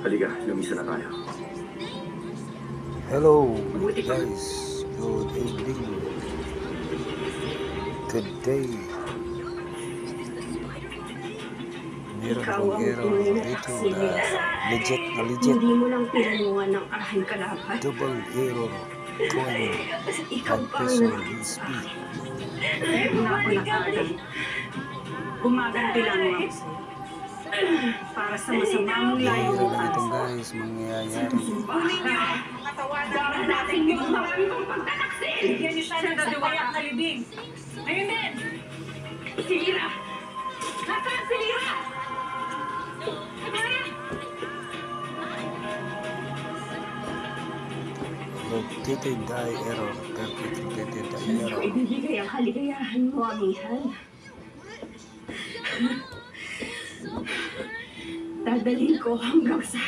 Halika, lumisa na tayo. Hello guys, good evening. Today, meron akong error dito na legit. Hindi mo lang tinanungan ng aking kalaban. Double error coin Ikaw pa ang peso USP. Hindi na ako nakalang. Gumaganti lang ako sa'yo. Para sa masama mong layo Meron ng na itong aso. guys mangyayari. Katawanan natin yung marami pang pagtataksil. Bigyan niyo siya ng dadawayak na libing. Ayun din! Si Lira! Nasaan si Lira? Located die error. Perfect located die Hindi ko error. ibibigay ang kaligayahan mo, amihan. Dadalhin ko hanggang sa